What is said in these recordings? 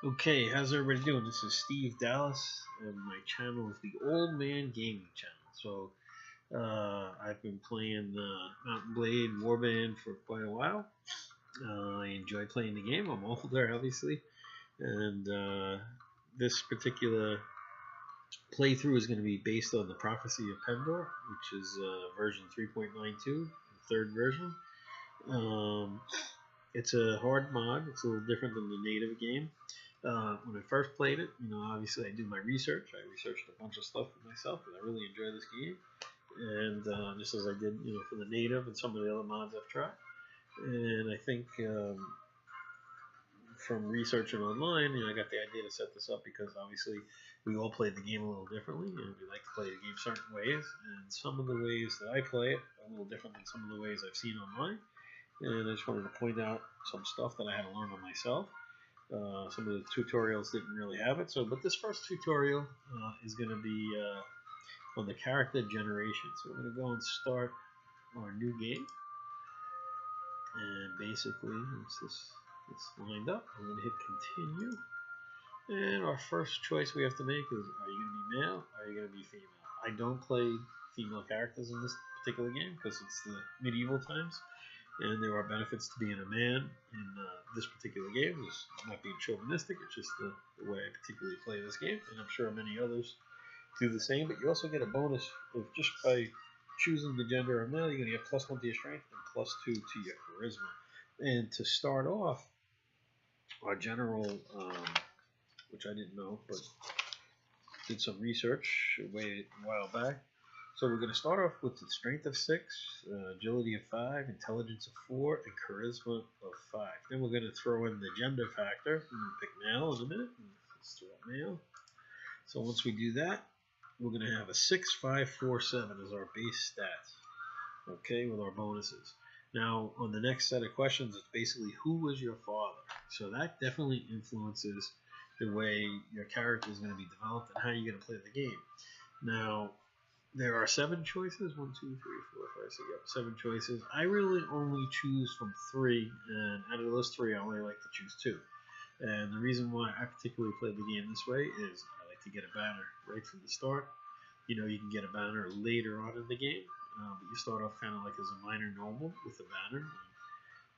Okay, how's everybody doing? This is Steve Dallas, and my channel is the Old Man Gaming Channel. So, I've been playing Mountain Blade Warband for quite a while. I enjoy playing the game. I'm older, obviously, and this particular playthrough is going to be based on the Prophecy of Pendor, which is version 3.92, the third version. Um, it's a hard mod. It's a little different than the native game. When I first played it, obviously I do my research. I researched a bunch of stuff for myself, and I really enjoy this game. And just as I did, for the native and some of the other mods I've tried. And I think from researching online, I got the idea to set this up because obviously we all play the game a little differently, and we like to play the game certain ways. And some of the ways that I play it are a little different than some of the ways I've seen online. And I just wanted to point out some stuff that I had to learn on myself. Some of the tutorials didn't really have it. But this first tutorial is going to be on the character generation. So we're going to go and start our new game. And basically, once it's lined up, I'm going to hit continue. And our first choice we have to make is, are you going to be male or are you going to be female? I don't play female characters in this particular game because it's the medieval times. And there are benefits to being a man in this particular game. I'm not being chauvinistic, it's just the way I particularly play this game, and I'm sure many others do the same. But you also get a bonus of just by choosing the gender of male, you're going to get +1 to your strength and +2 to your charisma. And to start off, our general, which I didn't know, but did some research a while back. So we're going to start off with the strength of 6, agility of 5, intelligence of 4, and charisma of 5. Then we're going to throw in the gender factor. We're going to pick male in a minute. Let's throw up male. So once we do that, we're going to have a 6, 5, 4, 7 as our base stats. Okay, with our bonuses. Now, on the next set of questions, it's basically who was your father? So that definitely influences the way your character is going to be developed and how you're going to play the game. Now, there are 7 choices. 1, 2, 3, 4, 5, 6. Yep, 7 choices. I really only choose from 3, and out of those 3, I only like to choose 2. And the reason why I particularly play the game this way is I like to get a banner right from the start. You can get a banner later on in the game, but you start off kind of like as a minor noble with a banner.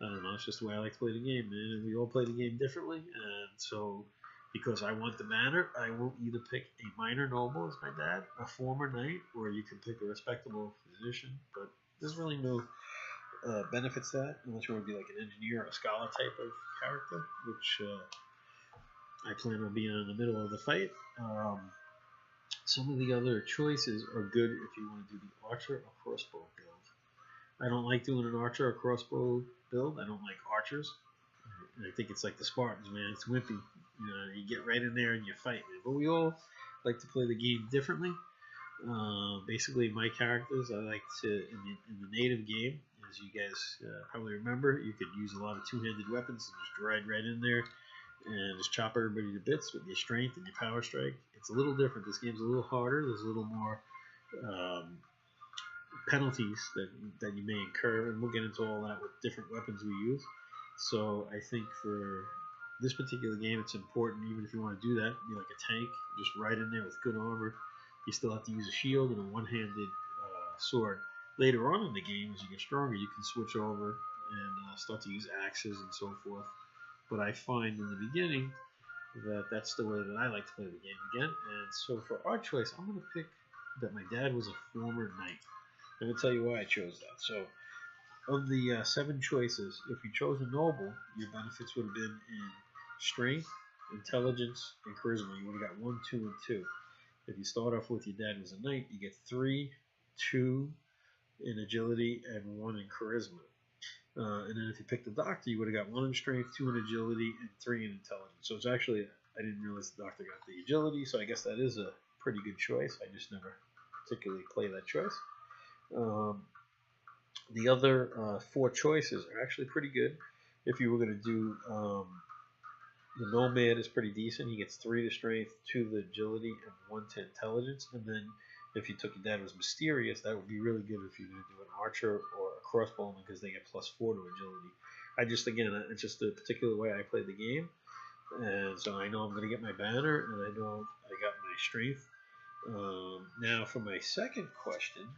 I don't know, it's just the way I like to play the game, man. And we all play the game differently, and so because I want the banner, I will either pick a minor noble as my dad, a former knight, or you can pick a respectable physician. But there's really no benefits to that unless you want to be like an engineer or a scholar type of character, which I plan on being in the middle of the fight. Some of the other choices are good if you want to do the archer or crossbow build. I don't like doing an archer or crossbow build. I don't like archers. I think it's like the Spartans, man. It's wimpy. You get right in there and you fight, man. But we all like to play the game differently. Basically, my characters, I like to, in the native game, as you guys probably remember, you could use a lot of two-handed weapons and just ride right in there and just chop everybody to bits with your strength and your power strike. It's a little different. This game's a little harder. There's a little more penalties that you may incur, and we'll get into all that with different weapons we use. So I think for this particular game, it's important, even if you want to do that, be like a tank, just right in there with good armor. You still have to use a shield and a one-handed sword. Later on in the game, as you get stronger, you can switch over and start to use axes and so forth. But I find in the beginning that that's the way that I like to play the game again. And so for our choice, I'm going to pick that my dad was a former knight. I'm going to tell you why I chose that. So of the 7 choices, if you chose a noble, your benefits would have been in strength, intelligence, and charisma. You would have got 1, 2, and 2. If you start off with your dad was a knight, you get 3, 2 in agility, and 1 in charisma. And then if you picked the doctor, you would have got 1 in strength, 2 in agility, and 3 in intelligence. So it's actually, I didn't realize the doctor got the agility, so I guess that is a pretty good choice. I just never particularly play that choice. The other 4 choices are actually pretty good. If you were going to do the nomad is pretty decent. He gets 3 to strength, 2 to agility, and 1 to intelligence. And then if you took your dad was mysterious, that would be really good if you're going to do an archer or a crossbowman because they get +4 to agility. Again, it's just the particular way I play the game. and so I know I'm going to get my banner, and I know I got my strength. Now for my second question,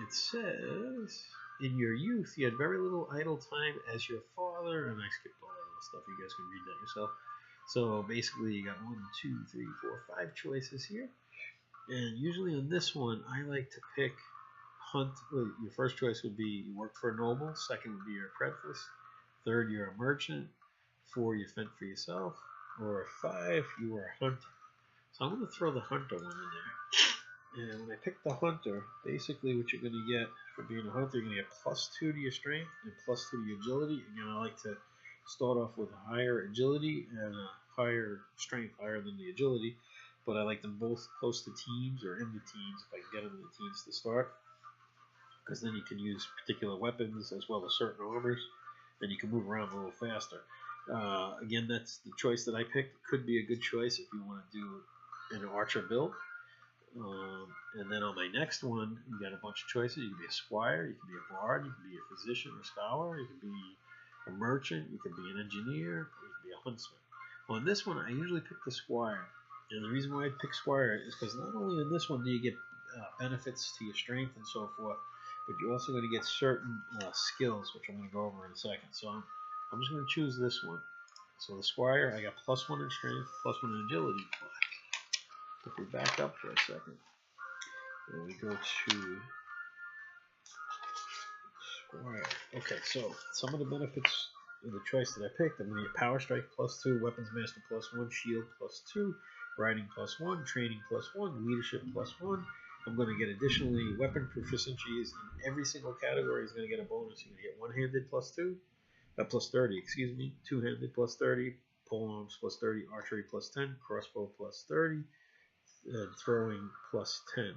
it says, in your youth, you had very little idle time as your father, and I skipped all that little stuff. You guys can read that yourself. So basically, you got 1, 2, 3, 4, 5 choices here. And usually on this one, I like to pick hunt. Well, your first choice would be you work for a noble. Second would be you're a apprentice. Third, you're a merchant. 4, you fend for yourself. Or 5, you are a hunter. So I'm going to throw the hunter one in there. And when I pick the hunter, basically what you're going to get for being a hunter, you're going to get +2 to your strength and +2 to your agility. Again, I like to start off with a higher agility and a higher strength, higher than the agility. But I like them both close to teens or in the teens if I can get them in the teens to start. Because then you can use particular weapons as well as certain armors, and you can move around a little faster. Again, that's the choice that I picked. It could be a good choice if you want to do an archer build. And then on my next one, you got a bunch of choices. You can be a squire, you can be a bard, you can be a physician or scholar, you can be a merchant, you can be an engineer, or you can be a huntsman. On this one, I usually pick the squire. And the reason why I pick squire is because not only in this one do you get benefits to your strength and so forth, but you're also going to get certain skills, which I'm going to go over in a second. So I'm just going to choose this one. So the squire, I got +1 in strength, +1 in agility. If we back up for a second, and we go to squire. Okay, so some of the benefits of the choice that I picked, I'm going to get power strike +2, weapons master +1, shield +2, riding +1, training +1, leadership +1. I'm going to get additionally weapon proficiencies in every single category is going to get a bonus. You're going to get one-handed +2, +30, excuse me, two-handed +30, polearms +30, archery +10, crossbow +30, throwing +10.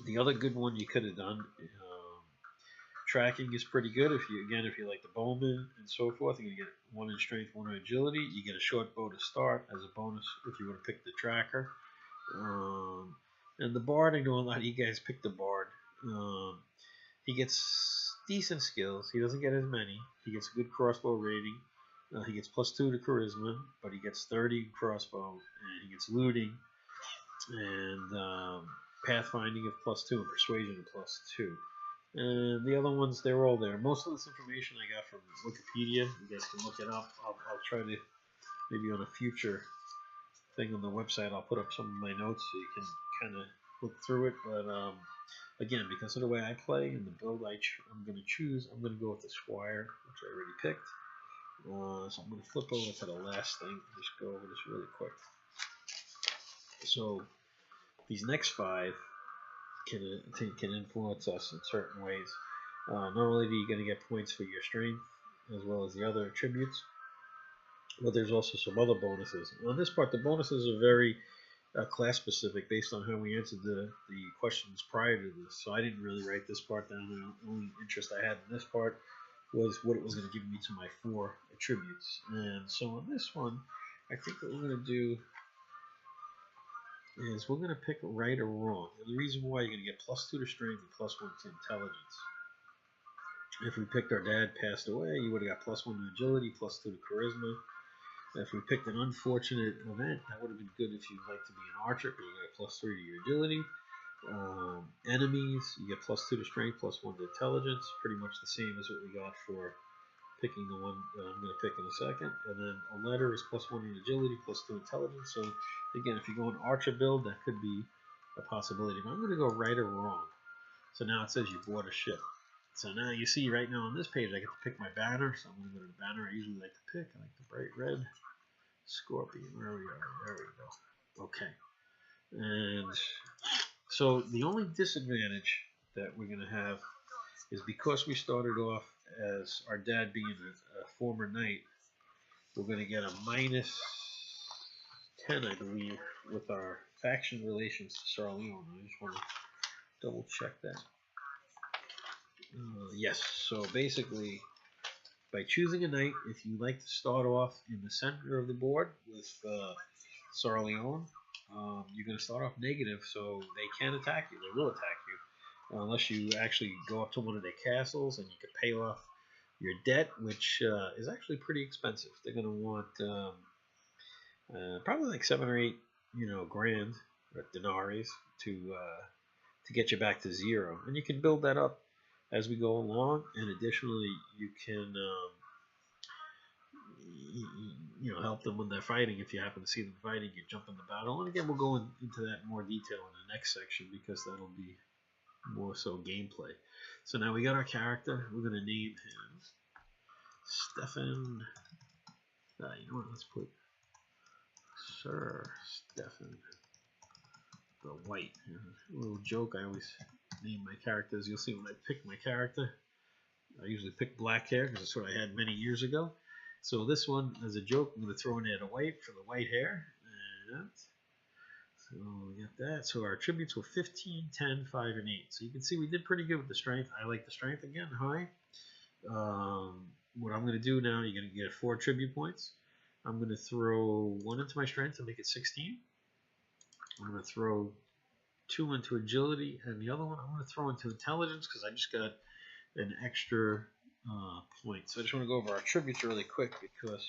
The other good one you could have done, tracking is pretty good. If you like the bowman and so forth, you're gonna get 1 in strength, 1 in agility. You get a short bow to start as a bonus if you want to pick the tracker. And the bard, I know a lot of you guys pick the bard. He gets decent skills. He doesn't get as many. He gets a good crossbow rating. He gets +2 to charisma, but he gets 30 in crossbow, and he gets looting and pathfinding of +2 and persuasion of +2. And the other ones, they're all there. Most of this information I got from Wikipedia. You guys can look it up. I'll try to, maybe on a future thing on the website, I'll put up some of my notes so you can kind of look through it. But again, because of the way I play and the build I'm going to choose, I'm going to go with the Squire, which I already picked. So I'm going to flip over to the last thing. Just go over this really quick. So these next 5 can influence us in certain ways. Not only are you going to get points for your strength as well as the other attributes, but there's also some other bonuses. On this part, the bonuses are very class specific based on how we answered the questions prior to this. So I didn't really write this part down. The only interest I had in this part was what it was going to give me to my 4 attributes. And so on this one, I think what we're going to do is we're going to pick right or wrong. And the reason why, you're going to get +2 to strength and +1 to intelligence. If we picked our dad passed away, you would have got +1 to agility, +2 to charisma. If we picked an unfortunate event, that would have been good if you'd like to be an archer, because you get +3 to your agility. Enemies, you get +2 to strength, +1 to intelligence. Pretty much the same as what we got for picking the one that I'm going to pick in a second. And then a letter is +1 in agility, +2 intelligence. So again, if you go an archer build, that could be a possibility. But I'm going to go right or wrong. So now it says you bought a ship. So now you see right now on this page, I get to pick my banner. So I'm going to go to the banner I usually like to pick. I like the bright red scorpion. Where we are. There we go. Okay. And so the only disadvantage that we're going to have is because we started off as our dad being a former knight, we're going to get a -10, I believe, with our faction relations to Sarleon. I just want to double check that. Yes, so basically, by choosing a knight, if you like to start off in the center of the board with Sarleon, you're going to start off negative, so they can attack you. They will attack you. Unless you actually go up to one of their castles and you can pay off your debt, which is actually pretty expensive. They're going to want probably like 7 or 8, grand or denaries to get you back to 0, and you can build that up as we go along. And additionally, you can help them when they're fighting. If you happen to see them fighting, you jump in the battle. And again, we'll go into that in more detail in the next section because that'll be more so gameplay. So now we got our character. We're going to name him Stefan. You know what? Let's put Sir Stefan the White. A little joke. I always name my characters. You'll see when I pick my character, I usually pick black hair because that's what I had many years ago. So this one, as a joke, I'm going to throw in there the white for the white hair. And so we got that. So our attributes were 15, 10, 5, and 8. So you can see we did pretty good with the strength. I like the strength again, high. What I'm going to do now, you're going to get 4 attribute points. I'm going to throw 1 into my strength to make it 16. I'm going to throw 2 into agility, and the other one I'm going to throw into intelligence because I just got an extra point. So I just want to go over our attributes really quick because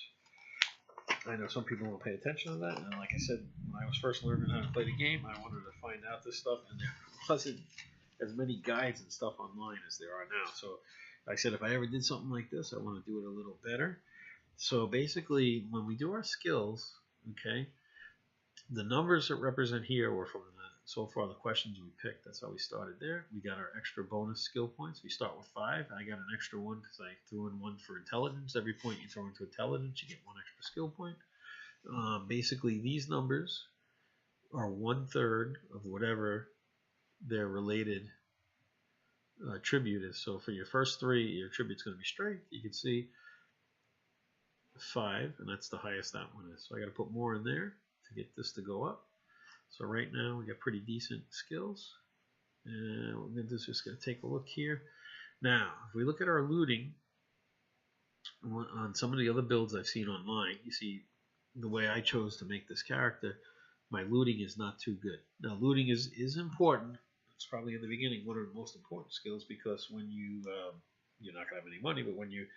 I know some people won't pay attention to that. And like I said, when I was first learning how to play the game, I wanted to find out this stuff, and there wasn't as many guides and stuff online as there are now. So I said if I ever did something like this, I want to do it a little better. So basically, when we do our skills, okay, the numbers that represent here were from so far the questions we picked. That's how we started there. We got our extra bonus skill points. We start with 5. I got an extra 1 because I threw in 1 for intelligence. Every point you throw into intelligence, you get 1 extra skill point. Basically, these numbers are 1/3 of whatever their related attribute is. So for your first 3, your attribute's going to be strength. You can see 5, and that's the highest that one is. So I got to put more in there to get this to go up. So right now we got pretty decent skills, and what we're going to do is just going to take a look here. Now, if we look at our looting on some of the other builds I've seen online, you see the way I chose to make this character, my looting is not too good. Now, looting is important. It's probably in the beginning one of the most important skills because when you're not going to have any money, but when you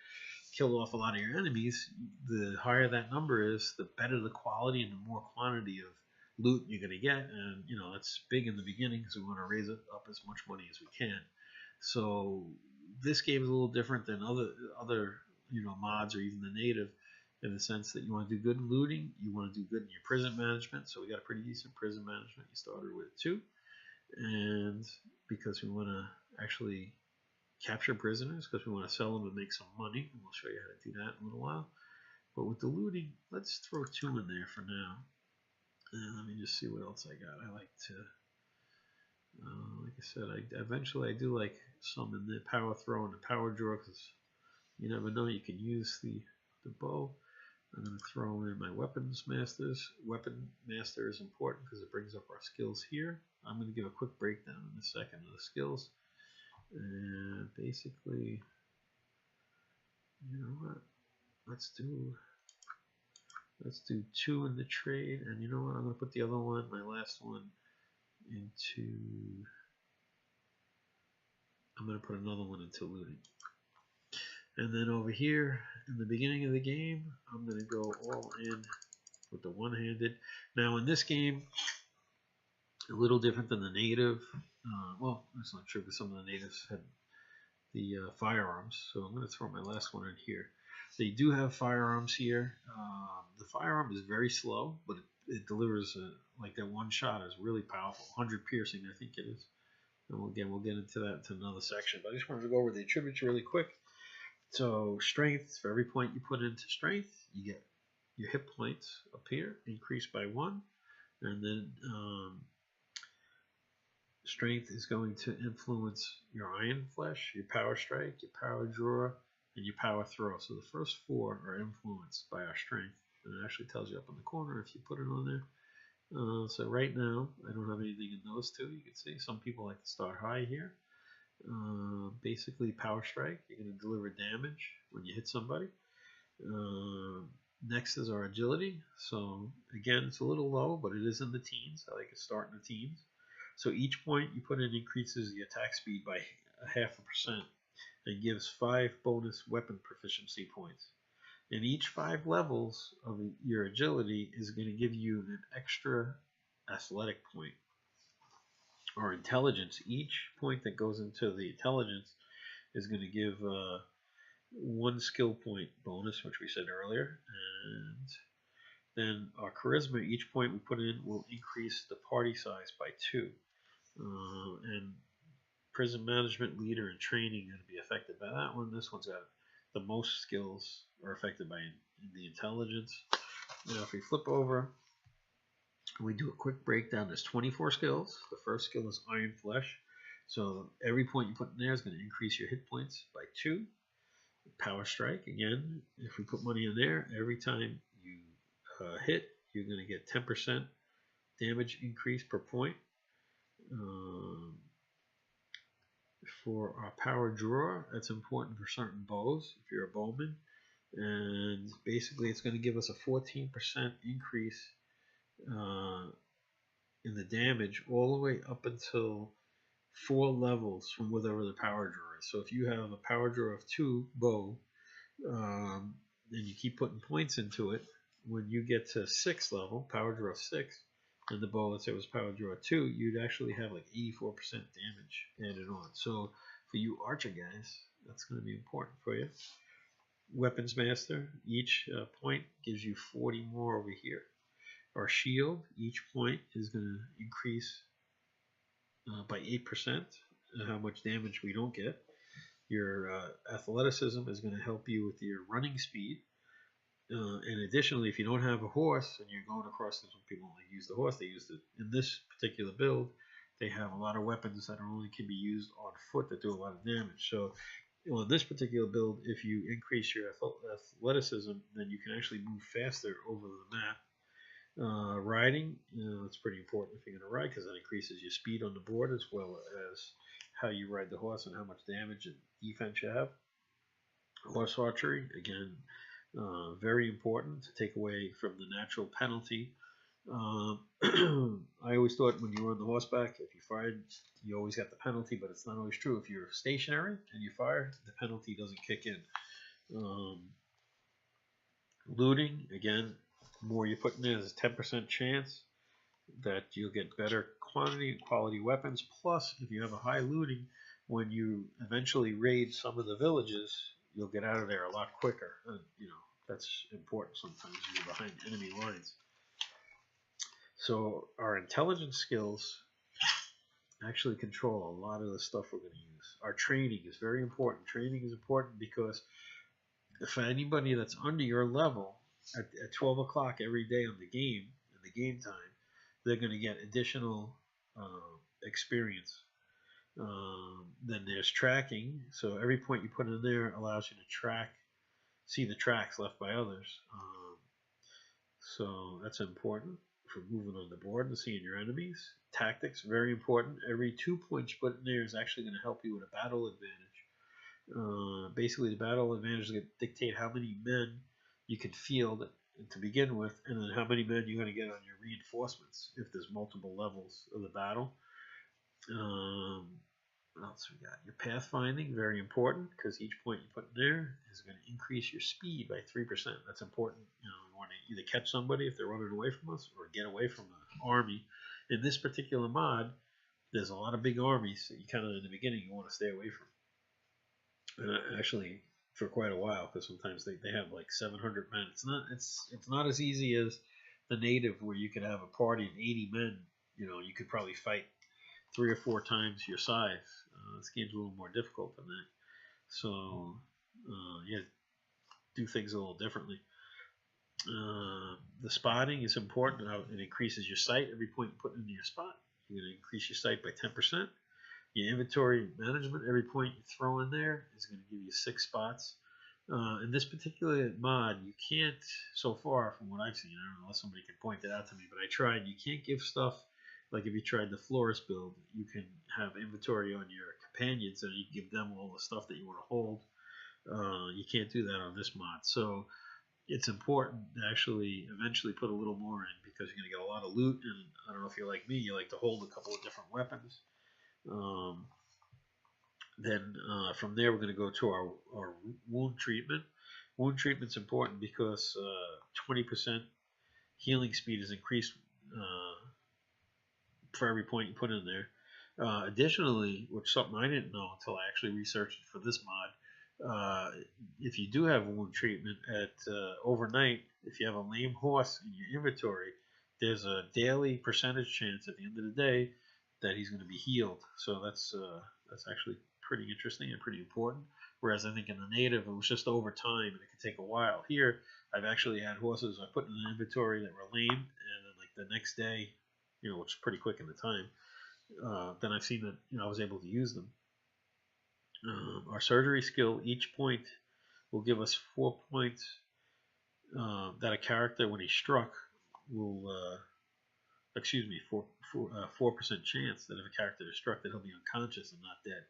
kill off a lot of your enemies, the higher that number is, the better the quality and the more quantity of loot you're going to get. And that's big in the beginning because we want to raise it up as much money as we can. So this game is a little different than other mods or even the native, in the sense that you want to do good in looting, you want to do good in your prison management. So we got a pretty decent prison management. You started with 2, and because we want to actually capture prisoners, because we want to sell them and make some money, and we'll show you how to do that in a little while. But with the looting, let's throw 2 in there for now. And let me just see what else I got. I like to, like I said, eventually I do like some in the power throw and the power draw because you never know, you can use the bow. I'm going to throw in my weapons masters. Weapon master is important because it brings up our skills here. I'm going to give a quick breakdown in a second of the skills. And basically, you know what? Let's do 2 in the trade, and you know what? I'm going to put the other one, my last one, into. I'm going to put another one into looting. And then over here in the beginning of the game, I'm going to go all in with the one-handed. Now in this game, a little different than the native. Well, that's not true because some of the natives had the firearms. So I'm going to throw my last one in here. They do have firearms here. The firearm is very slow, but it delivers like that one shot is really powerful. 100 piercing, I think it is. And again, we'll get into that in another section. But I just wanted to go over the attributes really quick. So strength, for every point you put into strength, you get your hit points up here, increased by 1. And then strength is going to influence your iron flesh, your power strike, your power draw, and your power throw. So the first 4 are influenced by our strength. And it actually tells you up in the corner if you put it on there. So right now, I don't have anything in those 2. You can see some people like to start high here. Basically, power strike, you're going to deliver damage when you hit somebody. Next is our agility. So again, it's a little low, but it is in the teens. I like to start in the teens. So each point you put in increases the attack speed by 0.5%. and gives 5 bonus weapon proficiency points. And each 5 levels of your agility is going to give you an extra athletic point or intelligence. Each point that goes into the intelligence is going to give 1 skill point bonus, which we said earlier. And then our charisma, each point we put in will increase the party size by 2. And prison management, leader, and training are going to be affected by that one. This one's got the most skills are affected by the intelligence. Now if we flip over, we do a quick breakdown. There's 24 skills. The first skill is Iron Flesh. So every point you put in there is going to increase your hit points by 2. Power Strike, again, if we put money in there, every time you hit, you're going to get 10% damage increase per point. For our Power Drawer, that's important for certain bows if you're a bowman. And basically it's going to give us a 14% increase in the damage all the way up until 4 levels from whatever the Power Drawer is. So if you have a Power Drawer of 2 bow, and you keep putting points into it, when you get to 6th level, Power Draw 6, and the bow, let's say it was Power Draw 2, you'd actually have like 84% damage added on. So for you archer guys, that's going to be important for you. Weapons Master, each point gives you 40 more over here. Our shield, each point is going to increase by 8% how much damage we don't get. Your athleticism is going to help you with your running speed. And additionally, if you don't have a horse and you're going across this, when people only use the horse, they use it in this particular build. They have a lot of weapons that only can be used on foot that do a lot of damage. So in this particular build, if you increase your athleticism, then you can actually move faster over the map. Riding, it's pretty important if you're going to ride, because that increases your speed on the board as well as how you ride the horse and how much damage and defense you have. Horse archery, again, very important to take away from the natural penalty. I always thought when you were on the horseback, if you fired, you always got the penalty, but it's not always true. If you're stationary and you fire, the penalty doesn't kick in. Looting, again, more you put in there, there's a 10% chance that you'll get better quantity and quality weapons. Plus, if you have a high looting, when you eventually raid some of the villages, you'll get out of there a lot quicker. And, that's important sometimes when you're behind enemy lines. So our intelligence skills actually control a lot of the stuff we're going to use. Our training is very important. Training is important because for anybody that's under your level, at 12 o'clock every day on the game, in the game time, they're going to get additional experience. Then there's tracking. So every point you put in there allows you to see the tracks left by others. So that's important for moving on the board and seeing your enemies. Tactics, very important. Every 2 points you put in there is actually going to help you with a battle advantage. Basically, the battle advantage is going to dictate how many men you can field to begin with, and then how many men you're going to get on your reinforcements if there's multiple levels of the battle. What else we got? Your pathfinding, very important, because each point you put in there is going to increase your speed by 3%. That's important. We want to either catch somebody if they're running away from us or get away from an army. In this particular mod, there's a lot of big armies that you kind of in the beginning you want to stay away from. Actually, for quite a while, because sometimes they have like 700 men. It's not as easy as the native where you could have a party of 80 men. You could probably fight 3 or 4 times your size. This game's a little more difficult than that. So do things a little differently. The spotting is important. It increases your sight. Every point you put into your spot, you're going to increase your sight by 10%. Your inventory management, every point you throw in there is going to give you 6 spots. In this particular mod, you can't, so far from what I've seen, I don't know unless somebody can point it out to me, but I tried, you can't give stuff, like if you tried the florist build, you can have inventory on your companions and you can give them all the stuff that you want to hold. You can't do that on this mod. So it's important to actually eventually put a little more in, because you're going to get a lot of loot, and I don't know if you're like me, you like to hold a couple of different weapons. Then from there, we're going to go to our wound treatment. Wound treatment's important because 20% healing speed is increased for every point you put in there. Additionally, which is something I didn't know until I actually researched it for this mod, if you do have wound treatment at overnight, if you have a lame horse in your inventory, there's a daily percentage chance at the end of the day that he's going to be healed. So that's actually pretty interesting and pretty important. Whereas I think in the native, it was just over time and it could take a while. Here, I've actually had horses I put in an inventory that were lame, and then like the next day, which is pretty quick in the time, then I've seen that I was able to use them. Our surgery skill, each point will give us 4 points that a character, when he's struck, will, 4% chance that if a character is struck, that he'll be unconscious and not dead.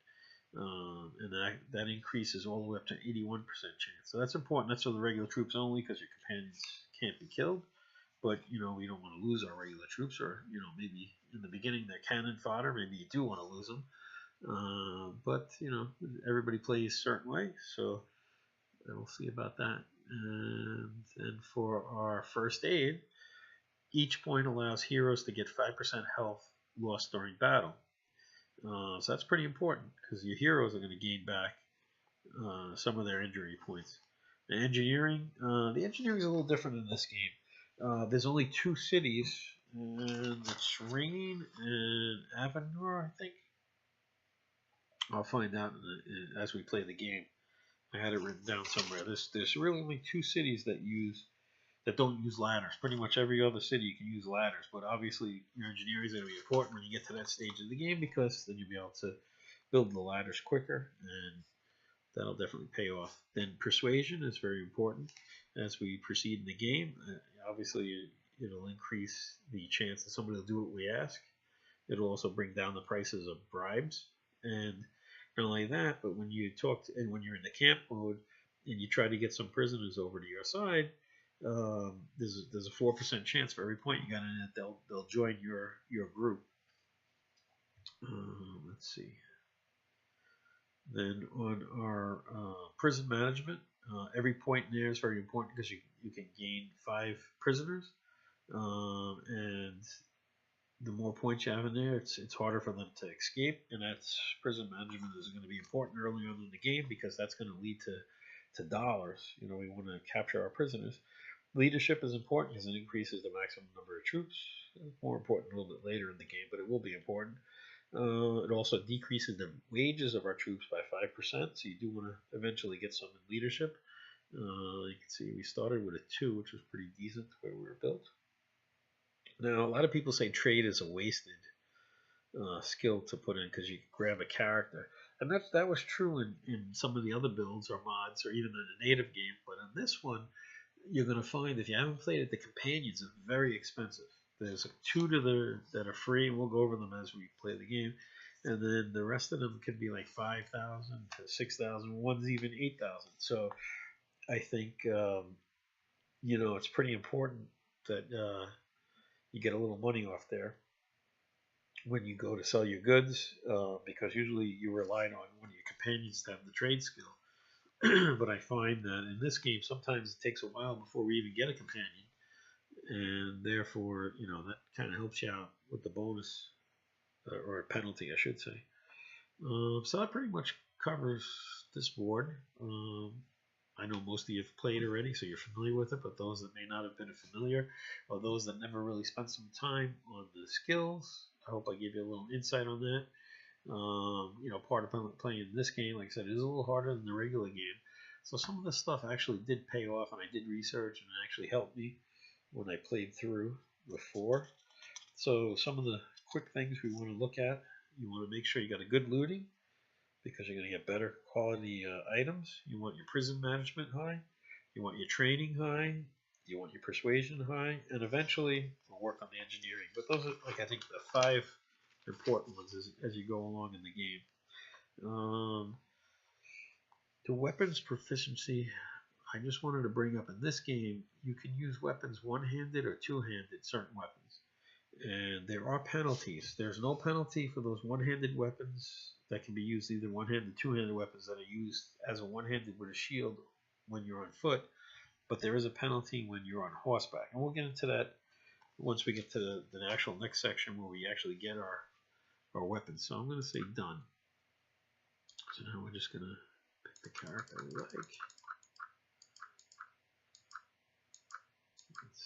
And that increases all the way up to 81% chance. So that's important. That's for the regular troops only, because your companions can't be killed. But we don't want to lose our regular troops, or maybe in the beginning they're cannon fodder. Maybe you do want to lose them. But everybody plays a certain way, so we'll see about that. And for our first aid, each point allows heroes to get 5% health lost during battle. So that's pretty important, because your heroes are going to gain back some of their injury points. The engineering is a little different in this game. There's only 2 cities, and it's Rain and Avenor, I think. I'll find out as we play the game. I had it written down somewhere. There's really only 2 cities that don't use ladders. Pretty much every other city you can use ladders, but obviously your engineering is going to be important when you get to that stage of the game, because then you'll be able to build the ladders quicker, and that'll definitely pay off. Then persuasion is very important as we proceed in the game. Obviously, it'll increase the chance that somebody will do what we ask. It'll also bring down the prices of bribes, and not only that, but when you and when you're in the camp mode and you try to get some prisoners over to your side, there's a 4% chance for every point you got in it they'll join your group. Let's see. Then on our prison management, every point in there is very important, because you can gain 5 prisoners, and the more points you have in there, it's harder for them to escape, and that's prison management is going to be important early on in the game, because that's going to lead to dollars. We want to capture our prisoners. Leadership is important because it increases the maximum number of troops. More important a little bit later in the game, but it will be important. It also decreases the wages of our troops by 5%, so you do want to eventually get some in leadership. You can see we started with a 2, which was pretty decent where we were built. Now, a lot of people say trade is a wasted skill to put in, because you can grab a character. And that was true in some of the other builds or mods, or even in the native game. But in this one, you're going to find, if you haven't played it, the companions are very expensive. There's 2 that are free, and we'll go over them as we play the game. And then the rest of them can be like 5,000 to 6,000. One's even 8,000. So I think it's pretty important that you get a little money off there when you go to sell your goods, because usually you're relying on one of your companions to have the trade skill. But I find that in this game, sometimes it takes a while before we even get a companion, and therefore, that kind of helps you out with the bonus, or a penalty, I should say. So that pretty much covers this board. I know most of you have played already, so you're familiar with it, but those that may not have been familiar, or those that never really spent some time on the skills, I hope I gave you a little insight on that. Part of playing this game, like I said, is a little harder than the regular game. So some of this stuff actually did pay off, and I did research, and it actually helped me when I played through before. So some of the quick things we want to look at: you want to make sure you got a good looting, because you're going to get better quality items. You want your prison management high. You want your training high. You want your persuasion high, and eventually we'll work on the engineering. But those are, I think, the 5 important ones as you go along in the game. The weapons proficiency, I just wanted to bring up, in this game, you can use weapons one-handed or two-handed, certain weapons. And there are penalties. There's no penalty for those one-handed weapons that can be used, either one-handed, two-handed weapons that are used as a one-handed with a shield when you're on foot. But there is a penalty when you're on horseback. And we'll get into that once we get to the actual next section where we actually get our weapons. So I'm going to say done. So now we're just going to pick the character we like. Let's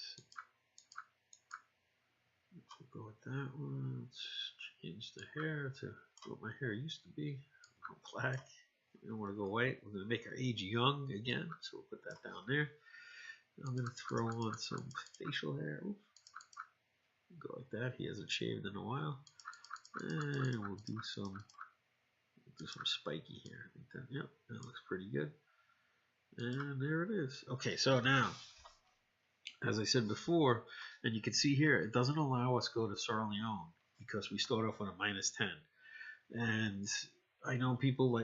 go with that one. Let's change the hair to what my hair used to be. Go black. We don't want to go white. We're going to make our age young again. So we'll put that down there. I'm going to throw on some facial hair. Oops. Go like that. He hasn't shaved in a while. And we'll do some spiky here. I think that, yep, that looks pretty good. And there it is. Okay, so now, as I said before, and you can see here, it doesn't allow us to go to Sarleone because we start off with a -10. And I know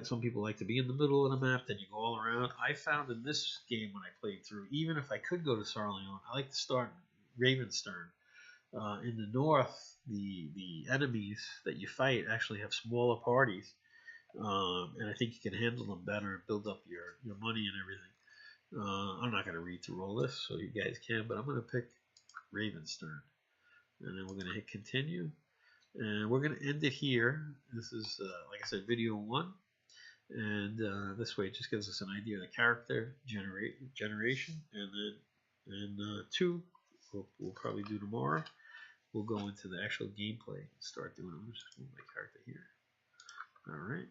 some people like to be in the middle of the map, then you go all around. I found in this game when I played through, even if I could go to Sarleone, I like to start Ravenstern. In the north, the enemies that you fight actually have smaller parties, and I think you can handle them better and build up your money and everything. I'm not going to read through all this, so you guys can, but I'm going to pick Ravenstern, and then we're going to hit continue, and we're going to end it here. This is, like I said, video 1, and this way it just gives us an idea of the character generation, and then 2 we'll probably do tomorrow. We'll go into the actual gameplay and start doing it. I'm just move my character here. All right.